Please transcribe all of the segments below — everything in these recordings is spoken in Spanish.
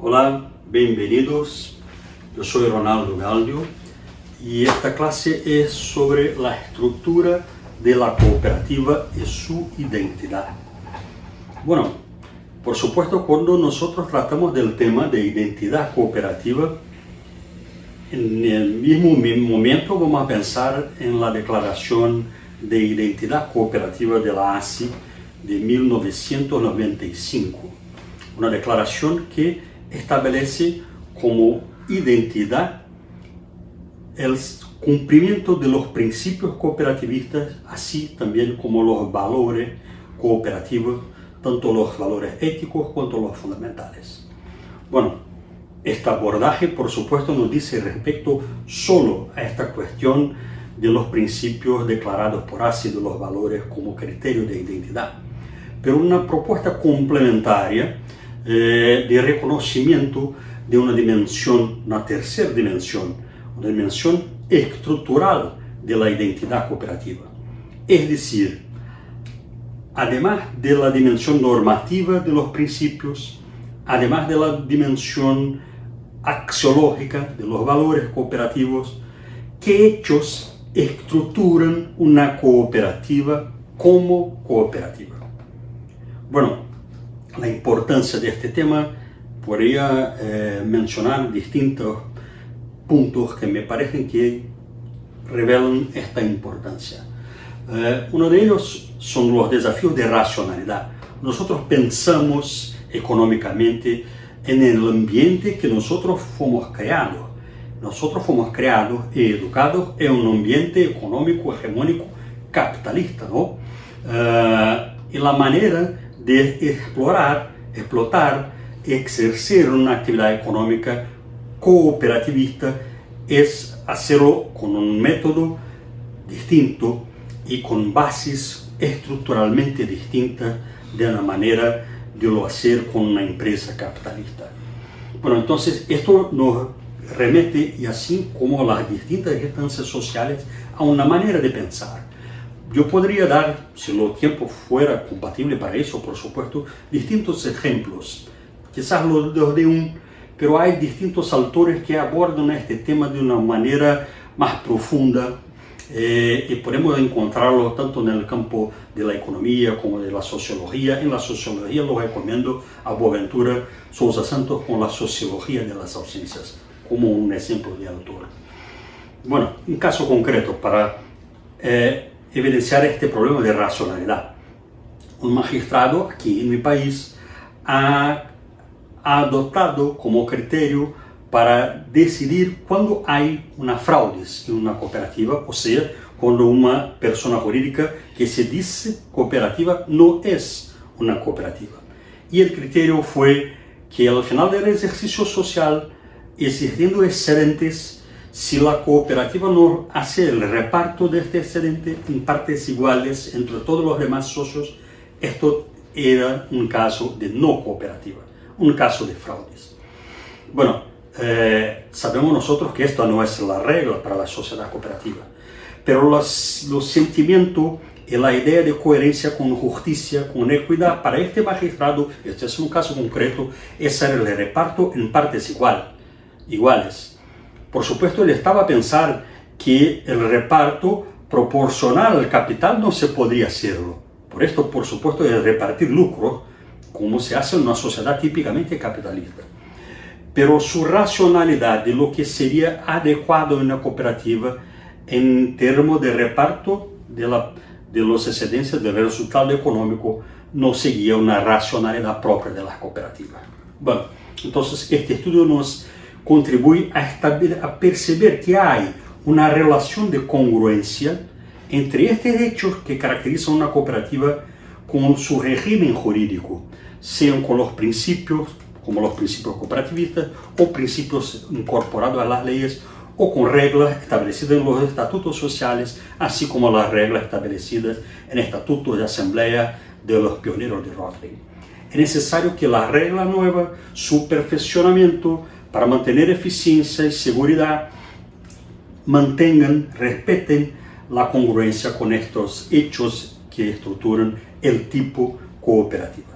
Hola, bienvenidos. Yo soy Ronaldo Galdio y esta clase es sobre la estructura de la cooperativa y su identidad. Bueno, por supuesto, cuando nosotros tratamos del tema de identidad cooperativa, en el mismo momento vamos a pensar en la Declaración de Identidad Cooperativa de la ASI de 1995, una declaración que establece como identidad el cumplimiento de los principios cooperativistas, así también como los valores cooperativos, tanto los valores éticos cuanto los fundamentales. Bueno, este abordaje, por supuesto, nos dice respecto solo a esta cuestión de los principios declarados por ASI de los valores como criterio de identidad, pero una propuesta complementaria de reconocimiento de una dimensión, una tercera dimensión, una dimensión estructural de la identidad cooperativa. Es decir, además de la dimensión normativa de los principios, además de la dimensión axiológica de los valores cooperativos, ¿qué hechos estructuran una cooperativa como cooperativa? Bueno, la importancia de este tema podría mencionar distintos puntos que me parecen que revelan esta importancia. Uno de ellos son los desafíos de racionalidad. Nosotros pensamos económicamente en el ambiente que nosotros fuimos creados. Nosotros fuimos creados y educados en un ambiente económico hegemónico capitalista, ¿no? Y la manera de explotar, ejercer una actividad económica cooperativista es hacerlo con un método distinto y con bases estructuralmente distintas de la manera de lo hacer con una empresa capitalista. Bueno, entonces esto nos remite, y así como las distintas instancias sociales, a una manera de pensar. Yo podría dar, si el tiempo fuera compatible para eso, por supuesto, distintos ejemplos. Quizás los de pero hay distintos autores que abordan este tema de una manera más profunda y podemos encontrarlo tanto en el campo de la economía como de la sociología. En la sociología lo recomiendo a Boaventura Sousa Santos con la sociología de las ausencias, como un ejemplo de autor. Bueno, un caso concreto para evidenciar este problema de racionalidad. Un magistrado aquí en mi país ha adoptado como criterio para decidir cuando hay una fraude en una cooperativa, o sea, cuando una persona jurídica que se dice cooperativa no es una cooperativa. Y el criterio fue que al final del ejercicio social, existiendo excedentes, si la cooperativa no hace el reparto de este excedente en partes iguales entre todos los demás socios, esto era un caso de no cooperativa, un caso de fraudes. Bueno, sabemos nosotros que esto no es la regla para la sociedad cooperativa, pero los sentimientos y la idea de coherencia con justicia, con equidad, para este magistrado, este es un caso concreto, es hacer el reparto en partes iguales. Por supuesto, él estaba a pensar que el reparto proporcional al capital no se podría hacerlo. Por esto, por supuesto, el repartir lucro, como se hace en una sociedad típicamente capitalista. Pero su racionalidad de lo que sería adecuado en una cooperativa en términos de reparto de los excedentes del resultado económico no seguía una racionalidad propia de las cooperativas. Bueno, entonces este estudio nos contribuye a perceber que hay una relación de congruencia entre estos hechos que caracterizan una cooperativa con su régimen jurídico, sean con los principios, como los principios cooperativistas, o principios incorporados a las leyes, o con reglas establecidas en los estatutos sociales, así como las reglas establecidas en el estatuto de asamblea de los pioneros de Rotring. Es necesario que la regla nueva, su perfeccionamiento, para mantener eficiencia y seguridad, respeten la congruencia con estos hechos que estructuran el tipo cooperativa.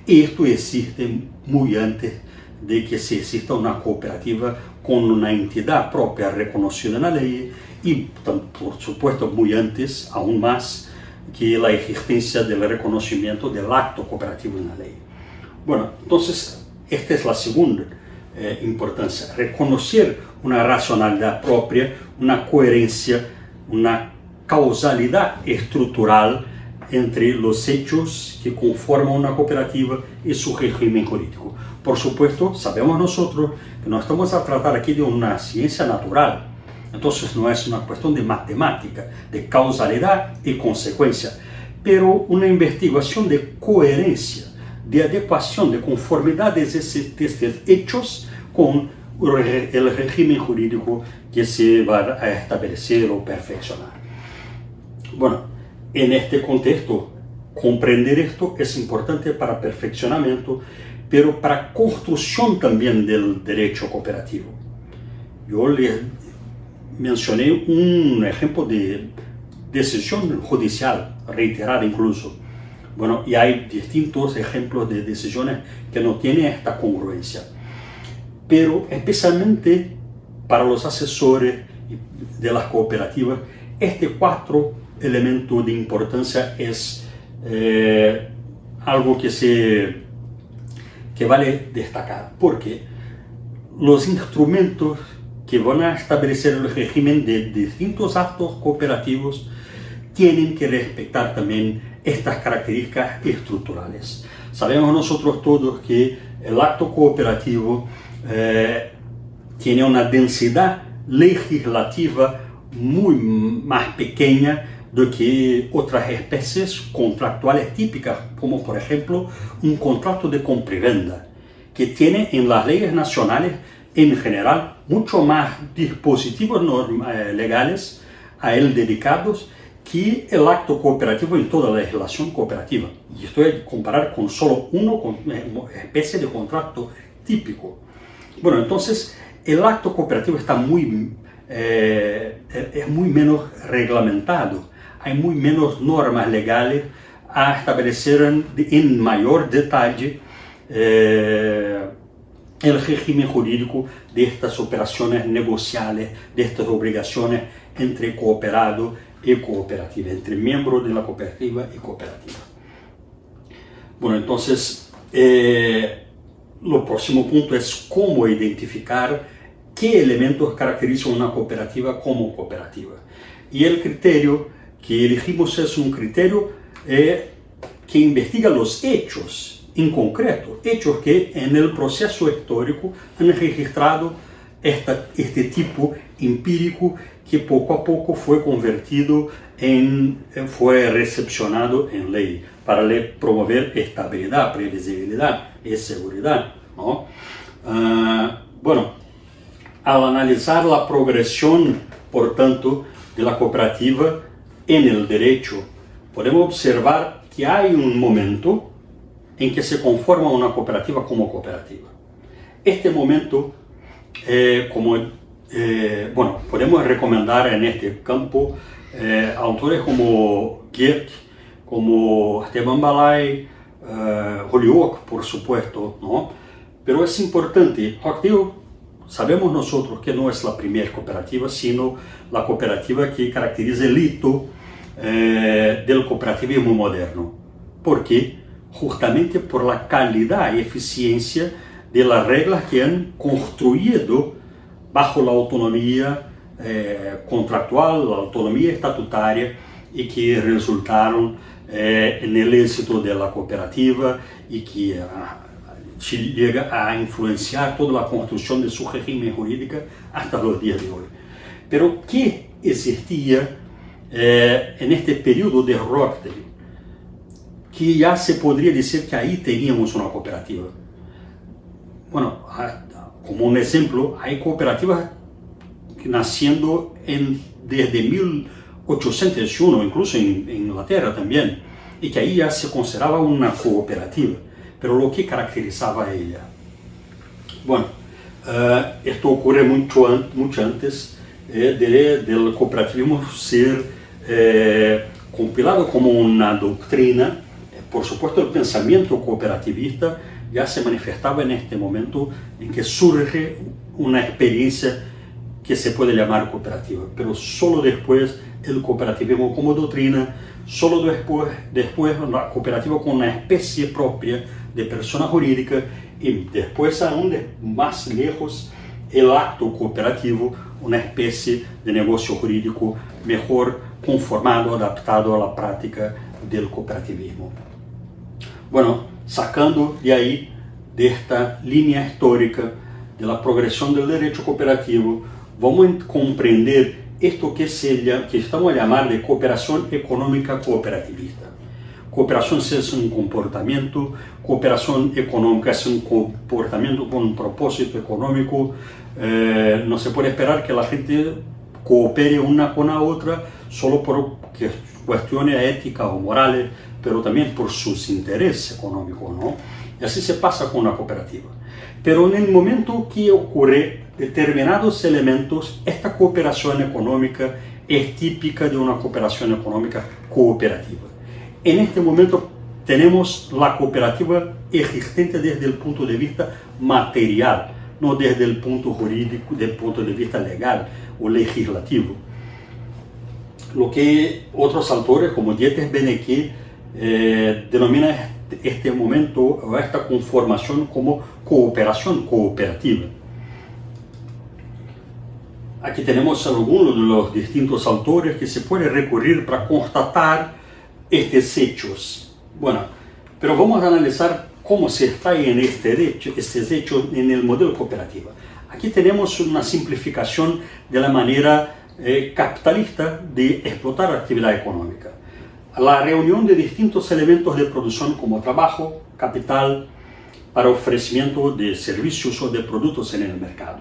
Esto existe muy antes de que se exista una cooperativa con una entidad propia reconocida en la ley y, por supuesto, muy antes, aún más, que la existencia del reconocimiento del acto cooperativo en la ley. Bueno, entonces, esta es la segunda importancia, reconocer una racionalidad propia, una coherencia, una causalidad estructural entre los hechos que conforman una cooperativa y su régimen jurídico. Por supuesto, sabemos nosotros que no estamos a tratar aquí de una ciencia natural, entonces no es una cuestión de matemática, de causalidad y consecuencia, pero una investigación de coherencia, de adecuación, de conformidad de estos hechos con el régimen jurídico que se va a establecer o perfeccionar. Bueno, en este contexto, comprender esto es importante para perfeccionamiento, pero para construcción también del derecho cooperativo. Yo les mencioné un ejemplo de decisión judicial, reiterada incluso. Bueno, y hay distintos ejemplos de decisiones que no tienen esta congruencia. Pero especialmente para los asesores de las cooperativas, este cuatro elemento de importancia es algo que vale destacar, porque los instrumentos que van a establecer el régimen de distintos actos cooperativos tienen que respetar también estas características estructurales. Sabemos nosotros todos que el acto cooperativo tiene una densidad legislativa muy más pequeña do que otras especies contractuales típicas, como por ejemplo un contrato de compra-venda, que tiene en las leyes nacionales en general mucho más dispositivos legales a él dedicados que el acto cooperativo en toda la legislación cooperativa. Y esto es comparar con solo una especie de contrato típico. Bueno, entonces el acto cooperativo está es muy menos reglamentado. Hay muy menos normas legales a establecer en mayor detalle el régimen jurídico de estas operaciones negociales, de estas obligaciones entre cooperado y cooperativa, entre miembros de la cooperativa y cooperativa. Bueno, entonces, lo próximo punto es cómo identificar qué elementos caracterizan una cooperativa como cooperativa. Y el criterio que elegimos es un criterio que investiga los hechos en concreto, hechos que en el proceso histórico han registrado este tipo empírico que poco a poco fue convertido fue recepcionado en ley para promover estabilidad, previsibilidad y seguridad, ¿no? Bueno, al analizar la progresión, por tanto, de la cooperativa en el derecho, podemos observar que hay un momento en que se conforma una cooperativa como cooperativa. Este momento, podemos recomendar en este campo autores como Geert, como Esteban Balay, Holyoake, por supuesto, ¿no? Pero es importante, sabemos nosotros que no es la primera cooperativa, sino la cooperativa que caracteriza el hito del cooperativismo moderno. ¿Por qué? Justamente por la calidad y eficiencia de las reglas que han construido bajo la autonomía contractual, la autonomía estatutaria, y que resultaron en el éxito de la cooperativa y que llega a influenciar toda la construcción de su régimen jurídico hasta los días de hoy. Pero ¿qué existía en este periodo de Rochdale? Que ya se podría decir que ahí teníamos una cooperativa. Bueno, como un ejemplo, hay cooperativas naciendo desde 1801, incluso en Inglaterra también, y que ahí ya se consideraba una cooperativa. Pero lo que caracterizaba a ella. Bueno, esto ocurre mucho antes del cooperativismo ser compilado como una doctrina. Por supuesto, el pensamiento cooperativista ya se manifestaba en este momento en que surge una experiencia que se puede llamar cooperativa, pero solo después el cooperativismo como doctrina, solo después la cooperativa con una especie propia de persona jurídica y después aún más lejos el acto cooperativo, una especie de negocio jurídico mejor conformado, adaptado a la práctica del cooperativismo. Bueno, sacando de ahí, de esta línea histórica de la progresión del derecho cooperativo, vamos a comprender esto que estamos a llamar de cooperación económica cooperativista. Cooperación es un comportamiento, cooperación económica es un comportamiento con un propósito económico. No se puede esperar que la gente coopere una con la otra solo por cuestiones éticas o morales, pero también por sus intereses económicos, ¿no? Y así se pasa con la cooperativa. Pero en el momento que ocurre determinados elementos, esta cooperación económica es típica de una cooperación económica cooperativa. En este momento tenemos la cooperativa existente desde el punto de vista material, no desde el punto jurídico, desde el punto de vista legal o legislativo. Lo que otros autores como Dieter Benecke denominan este momento o esta conformación como cooperación cooperativa. Aquí tenemos algunos de los distintos autores que se puede recurrir para constatar estos hechos. Bueno, pero vamos a analizar cómo se extraen estos hechos en el modelo cooperativo. Aquí tenemos una simplificación de la manera capitalista de explotar la actividad económica. La reunión de distintos elementos de producción como trabajo, capital, para ofrecimiento de servicios o de productos en el mercado.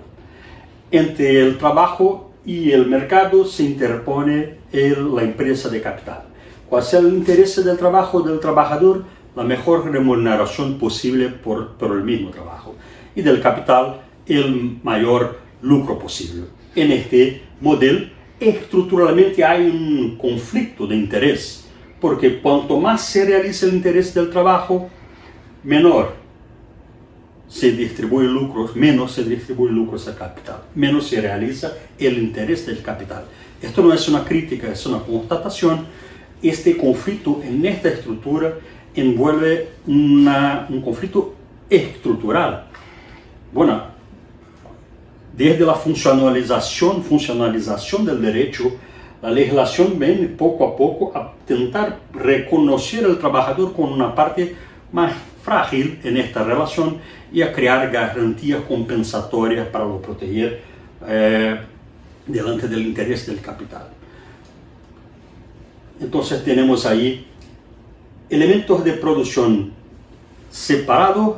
Entre el trabajo y el mercado se interpone la empresa de capital. ¿Cuál sea el interés del trabajo del trabajador? La mejor remuneración posible por el mismo trabajo. Y del capital, el mayor lucro posible. En este modelo, estructuralmente hay un conflicto de interés, porque cuanto más se realiza el interés del trabajo, menor se distribuye lucros, menos se distribuye lucros al capital, menos se realiza el interés del capital. Esto no es una crítica, es una constatación. Este conflicto en esta estructura envuelve un conflicto estructural. Bueno, desde la funcionalización del derecho, la legislación viene poco a poco a intentar reconocer al trabajador como una parte más frágil en esta relación y a crear garantías compensatorias para lo proteger delante del interés del capital. Entonces tenemos ahí elementos de producción separados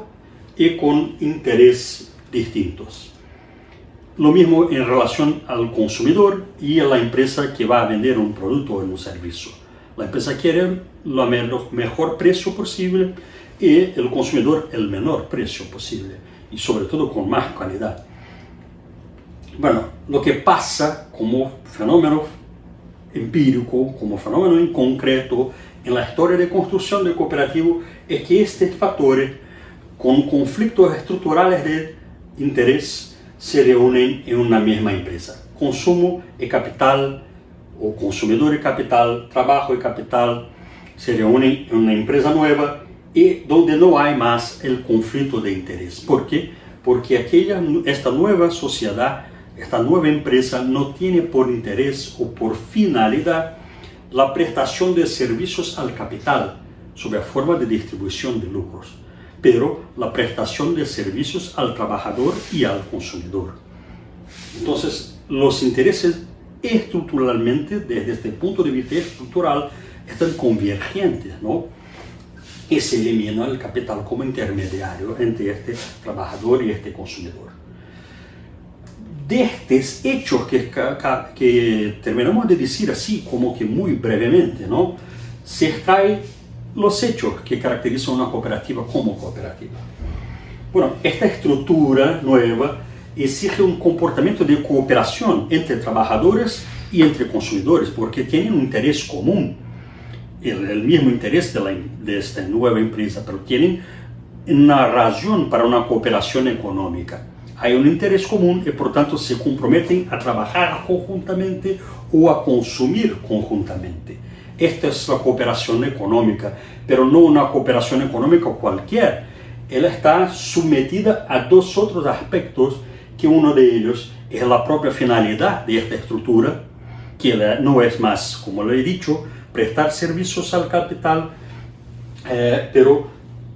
y con intereses distintos. Lo mismo en relación al consumidor y a la empresa que va a vender un producto o un servicio. La empresa quiere el mejor precio posible y el consumidor el menor precio posible y sobre todo con más calidad. Bueno, lo que pasa como fenómeno empírico, como fenómeno en concreto en la historia de construcción del cooperativo es que estos factores con conflictos estructurales de interés se reúnen en una misma empresa. Consumo y capital, o consumidor y capital, trabajo y capital, se reúnen en una empresa nueva y donde no hay más el conflicto de interés. ¿Por qué? Porque esta nueva sociedad, esta nueva empresa no tiene por interés o por finalidad la prestación de servicios al capital, sob forma de distribución de lucros, pero la prestación de servicios al trabajador y al consumidor. Entonces, los intereses estructuralmente, desde este punto de vista estructural, están convergentes, ¿no? Y se elimina el capital como intermediario entre este trabajador y este consumidor. De estos hechos que terminamos de decir así, como que muy brevemente, ¿no? Se extraen los hechos que caracterizan una cooperativa como cooperativa. Bueno, esta estructura nueva exige un comportamiento de cooperación entre trabajadores y entre consumidores, porque tienen un interés común, el mismo interés de esta nueva empresa, pero tienen una razón para una cooperación económica. Hay un interés común y por tanto se comprometen a trabajar conjuntamente o a consumir conjuntamente. Esta es la cooperación económica, pero no una cooperación económica cualquiera. Ella está sometida a dos otros aspectos, que uno de ellos es la propia finalidad de esta estructura, que no es más, como lo he dicho, prestar servicios al capital, pero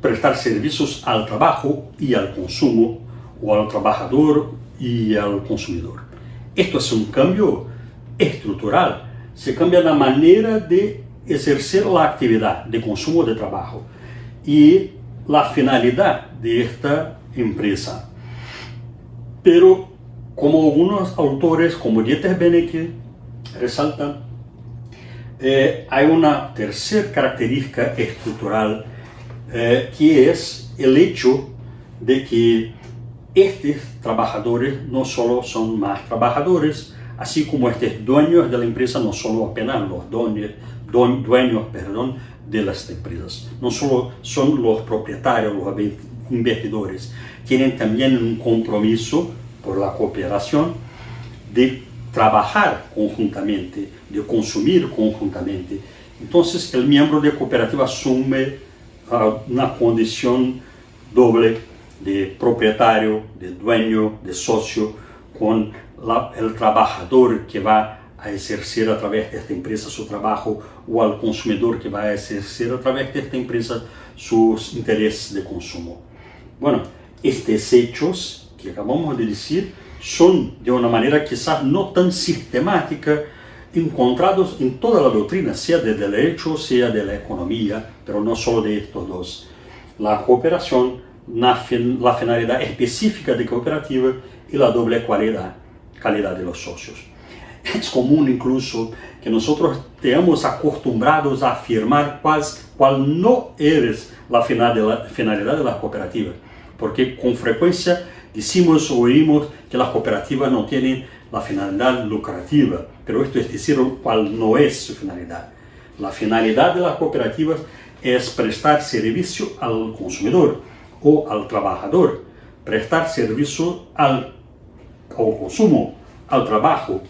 prestar servicios al trabajo y al consumo, o al trabajador y al consumidor. Esto es un cambio estructural. Se cambia la manera de ejercer la actividad de consumo de trabajo y la finalidad de esta empresa. Pero como algunos autores, como Dieter Benecke, resaltan, hay una tercera característica estructural que es el hecho de que estos trabajadores no solo son más trabajadores, así como estos dueños de la empresa no solo apenas los dueños de las empresas, no solo son los propietarios, los investidores, tienen también un compromiso por la cooperación de trabajar conjuntamente, de consumir conjuntamente. Entonces el miembro de cooperativa asume una condición doble de propietario, de dueño, de socio, con el trabajador que va a ejercer a través de esta empresa su trabajo, o al consumidor que va a ejercer a través de esta empresa sus intereses de consumo. Bueno, estos hechos que acabamos de decir son de una manera quizás no tan sistemática encontrados en toda la doctrina, sea del derecho, sea de la economía, pero no solo de estos dos. La cooperación, la finalidad específica de cooperativa y la doble calidad de los socios. Es común incluso que nosotros estemos acostumbrados a afirmar cuál no es la finalidad de la cooperativa, porque con frecuencia decimos o oímos que las cooperativas no tienen la finalidad lucrativa, pero esto es decir cuál no es su finalidad. La finalidad de las cooperativas es prestar servicio al consumidor o al trabajador, prestar servicio al consumo, al trabajo.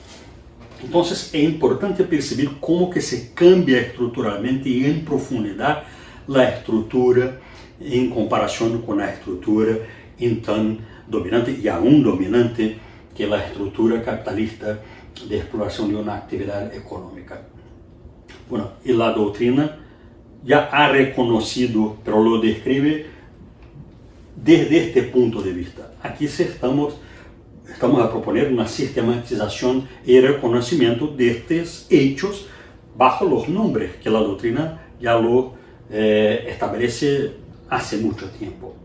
Entonces es importante percibir cómo que se cambia estructuralmente y en profundidad la estructura en comparación con la estructura tan dominante y aún dominante que la estructura capitalista de exploración de una actividad económica. Bueno, y la doctrina ya ha reconocido, pero lo describe desde este punto de vista. Aquí estamos a proponer una sistematización y reconocimiento de estos hechos bajo los nombres que la doctrina ya lo establece hace mucho tiempo.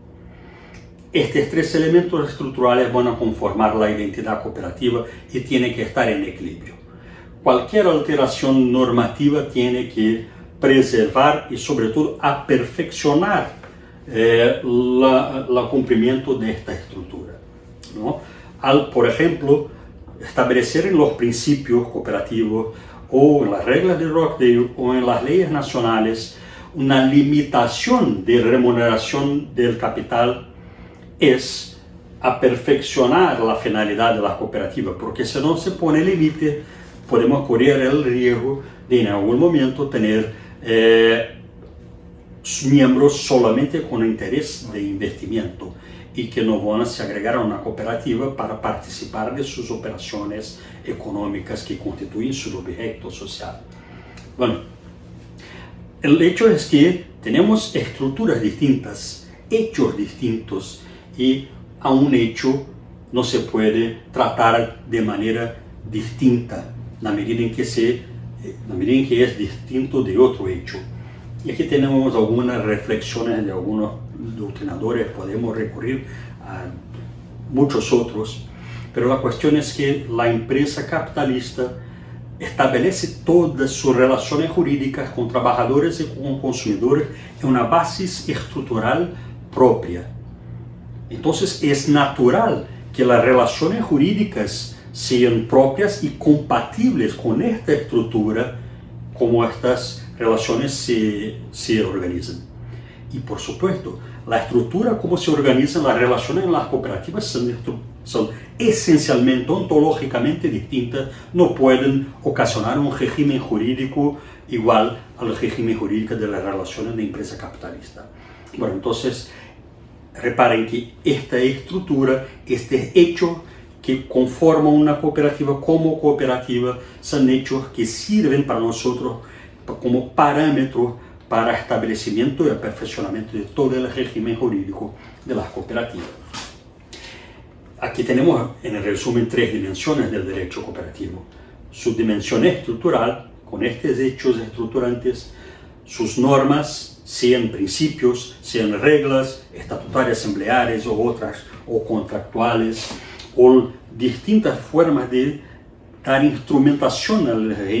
Estos tres elementos estructurales van a conformar la identidad cooperativa y tienen que estar en equilibrio. Cualquier alteración normativa tiene que preservar y sobre todo a perfeccionar el cumplimiento de esta estructura, ¿no? Al, por ejemplo, establecer en los principios cooperativos o en las reglas de Rockdale o en las leyes nacionales una limitación de remuneración del capital es a perfeccionar la finalidad de la cooperativa, porque si no se pone límite podemos correr el riesgo de en algún momento tener miembros solamente con interés de investimiento y que no van a se agregar a una cooperativa para participar de sus operaciones económicas que constituyen su objeto social. Bueno, el hecho es que tenemos estructuras distintas, hechos distintos, y a un hecho no se puede tratar de manera distinta, en la medida en que es distinto de otro hecho. Y aquí tenemos algunas reflexiones de algunos doctrinadores, podemos recurrir a muchos otros, pero la cuestión es que la empresa capitalista establece todas sus relaciones jurídicas con trabajadores y con consumidores en una base estructural propia. Entonces es natural que las relaciones jurídicas sean propias y compatibles con esta estructura, como estas relaciones se organizan. Y por supuesto, la estructura, cómo se organizan las relaciones en las cooperativas son esencialmente, ontológicamente distintas, no pueden ocasionar un régimen jurídico igual al régimen jurídico de las relaciones de empresa capitalista. Bueno, entonces, reparen que esta estructura, este hecho que conforman una cooperativa como cooperativa, son hechos que sirven para nosotros como parámetros para establecimiento y aperfeccionamiento de todo el régimen jurídico de las cooperativas. Aquí tenemos en el resumen 3 dimensiones del derecho cooperativo. Su dimensión estructural, con estos hechos estructurantes, sus normas, sean principios, sean reglas estatutarias, asambleares o otras, o contractuales, o distintas formas de dar instrumentación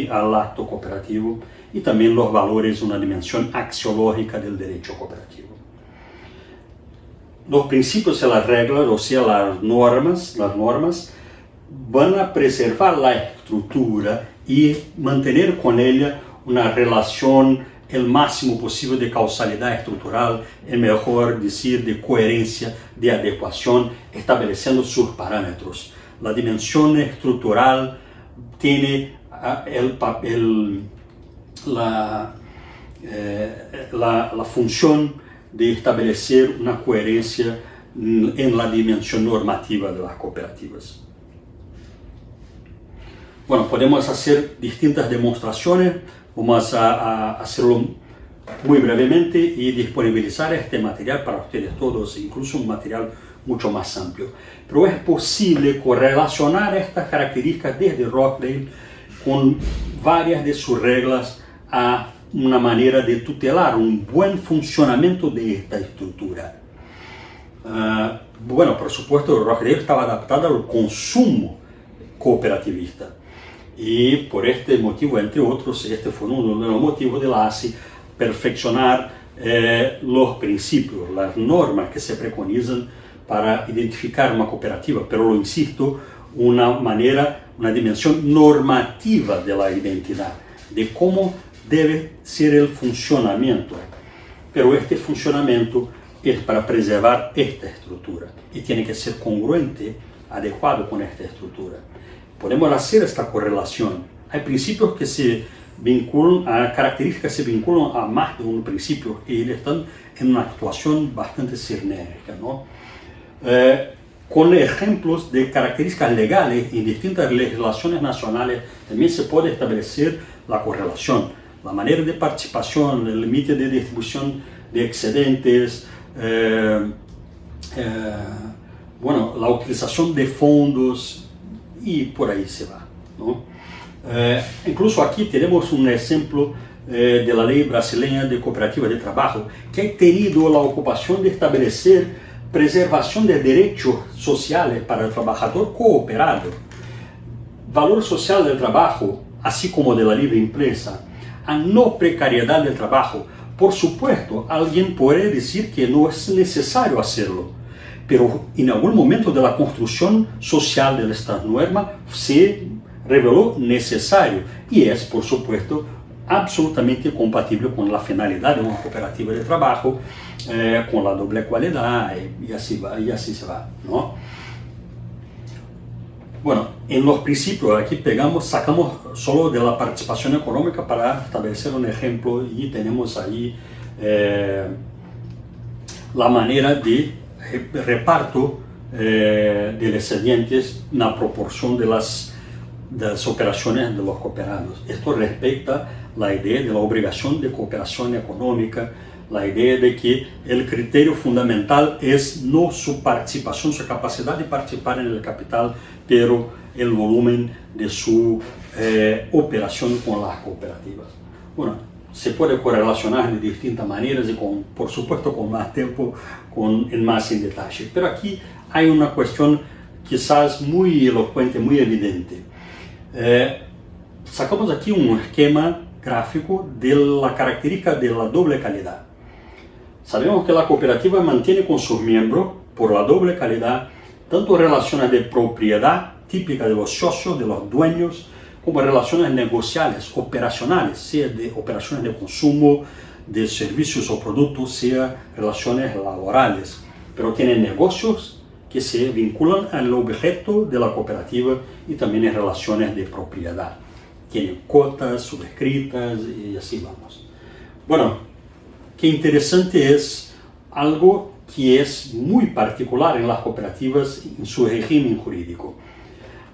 al acto cooperativo, y también los valores, una dimensión axiológica del derecho cooperativo. Los principios y las reglas, o sea, las normas van a preservar la estructura y mantener con ella una relación el máximo posible de causalidad estructural, es mejor decir de coherencia, de adecuación, estableciendo sus parámetros. La dimensión estructural tiene la función de establecer una coherencia en la dimensión normativa de las cooperativas. Bueno, podemos hacer distintas demostraciones, vamos a hacerlo muy brevemente y disponibilizar este material para ustedes todos, incluso un material mucho más amplio. Pero es posible correlacionar estas características desde Rochdale con varias de sus reglas a una manera de tutelar un buen funcionamiento de esta estructura. Bueno, por supuesto, Rochdale estaba adaptada al consumo cooperativista y por este motivo, entre otros, este fue uno de los motivos de la ASI, perfeccionar los principios, las normas que se preconizan para identificar una cooperativa, pero lo insisto, una dimensión normativa de la identidad, de cómo debe ser el funcionamiento. Pero este funcionamiento es para preservar esta estructura y tiene que ser congruente, adecuado con esta estructura. Podemos hacer esta correlación. Hay principios que se vinculan, a características que se vinculan a más de un principio y están en una actuación bastante sinérgica, ¿no? Con ejemplos de características legales y distintas legislaciones nacionales también se puede establecer la correlación, la manera de participación, el límite de distribución de excedentes, bueno, la utilización de fondos y por ahí se va, ¿no? Incluso aquí tenemos un ejemplo de la ley brasileña de cooperativa de trabajo que ha tenido la ocupación de establecer preservación de derechos sociales para el trabajador cooperado, valor social del trabajo, así como de la libre empresa, a no precariedad del trabajo. Por supuesto, alguien puede decir que no es necesario hacerlo, pero en algún momento de la construcción social de esta norma se reveló necesario y es, por supuesto, absolutamente compatible con la finalidad de una cooperativa de trabajo, con la doble cualidad y así se va, ¿no? Bueno, en los principios aquí sacamos solo de la participación económica para establecer un ejemplo y tenemos ahí la manera de reparto de los excedentes en la proporción de las operaciones de los cooperados. Esto respecta la idea de la obligación de cooperación económica, la idea de que el criterio fundamental es no su participación, su capacidad de participar en el capital, pero el volumen de su operación con las cooperativas. Bueno, se puede correlacionar de distintas maneras y por supuesto con más tiempo, más en detalle. Pero aquí hay una cuestión quizás muy elocuente, muy evidente. Sacamos aquí un esquema gráfico de la característica de la doble calidad. Sabemos que la cooperativa mantiene con sus miembros, por la doble calidad, tanto relaciones de propiedad típica de los socios, de los dueños, como relaciones negociales, operacionales, sea de operaciones de consumo, de servicios o productos sea relaciones laborales, pero tienen negocios que se vinculan al objeto de la cooperativa y también en relaciones de propiedad. Tienen cuotas subscritas y así vamos. Bueno, qué interesante es algo que es muy particular en las cooperativas en su régimen jurídico.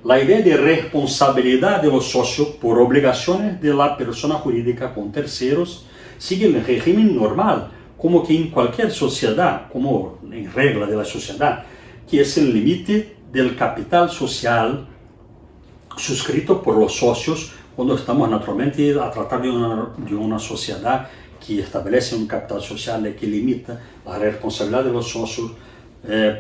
La idea de responsabilidad de los socios por obligaciones de la persona jurídica con terceros sigue el régimen normal, como que en cualquier sociedad, como en regla de la sociedad, que es el límite del capital social suscrito por los socios cuando estamos naturalmente a tratar de una sociedad que establece un capital social que limita la responsabilidad de los socios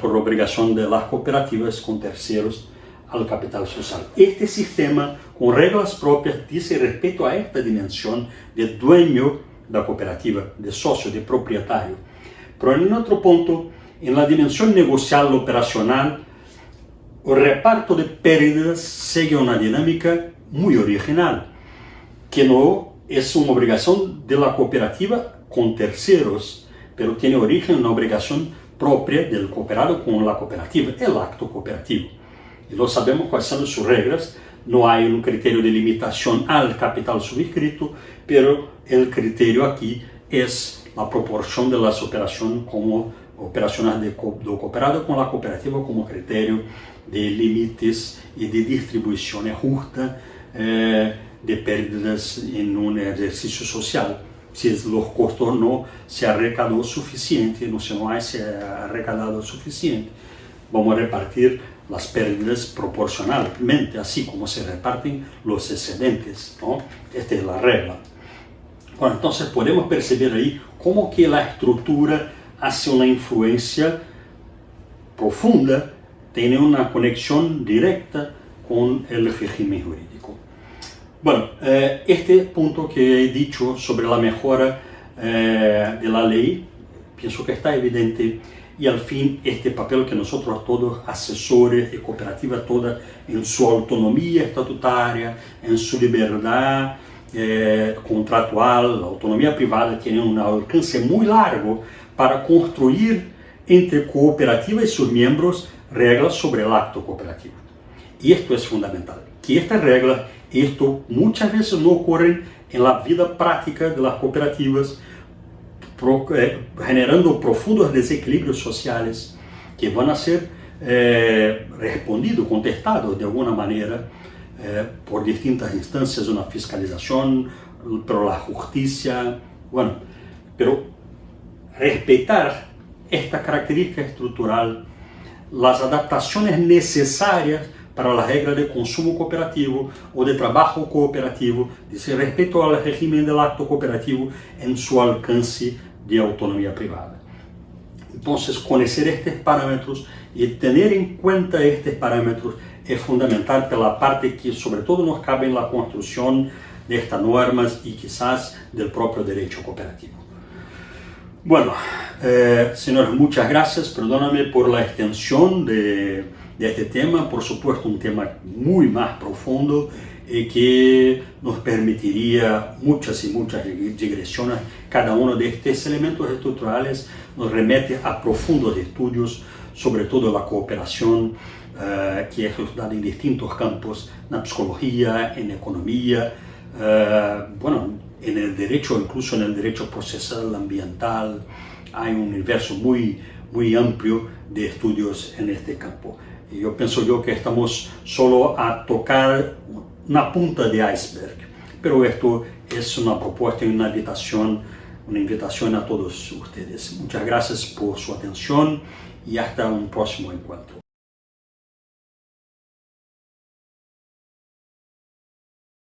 por obligación de las cooperativas con terceros al capital social. Este sistema, con reglas propias, dice respecto a esta dimensión de dueño de la cooperativa, de socio, de propietario. Pero en otro punto, en la dimensión negocial operacional, el reparto de pérdidas sigue una dinámica muy original, que no es una obligación de la cooperativa con terceros, pero tiene origen en una obligación propia del cooperado con la cooperativa, el acto cooperativo. Y lo sabemos cuáles son sus reglas. No hay un criterio de limitación al capital subscrito, pero el criterio aquí es la proporción de las operaciones de cooperado con la cooperativa como criterio de límites y de distribución justa de pérdidas en un ejercicio social. Si los costos no se ha recaudado suficiente, no se ha recaudado suficiente, vamos a repartir las pérdidas proporcionalmente, así como se reparten los excedentes, ¿no? Esta es la regla. Bueno, entonces podemos percibir ahí cómo que la estructura hace una influencia profunda, tiene una conexión directa con el régimen jurídico. Bueno, este punto que he dicho sobre la mejora de la ley, pienso que está evidente. Y al fin, este papel que nosotros todos, asesores de cooperativa toda, en su autonomía estatutaria, en su libertad contractual, la autonomía privada tiene un alcance muy largo para construir entre cooperativa y sus miembros reglas sobre el acto cooperativo. Y esto es fundamental, que estas reglas, esto muchas veces no ocurren en la vida práctica de las cooperativas, generando profundos desequilibrios sociales que van a ser respondidos, contestados de alguna manera por distintas instancias, una fiscalización, por la justicia, bueno, pero respetar esta característica estructural, las adaptaciones necesarias para las reglas de consumo cooperativo o de trabajo cooperativo, dice respecto al régimen del acto cooperativo en su alcance de autonomía privada. Entonces, conocer estos parámetros y tener en cuenta estos parámetros es fundamental para la parte que sobre todo nos cabe en la construcción de estas normas y quizás del propio derecho cooperativo. Bueno, señores, muchas gracias. Perdóname por la extensión de este tema, por supuesto un tema muy más profundo que nos permitiría muchas y muchas digresiones. Cada uno de estos elementos estructurales nos remite a profundos estudios, sobre todo la cooperación, que es estudiada en distintos campos, en la psicología, en economía, bueno, en el derecho, incluso en el derecho procesal ambiental. Hay un universo muy amplio de estudios en este campo. Y yo pienso que estamos solo a tocar una punta de iceberg, pero esto es una propuesta y una invitación a todos ustedes. Muchas gracias por su atención y hasta un próximo encuentro.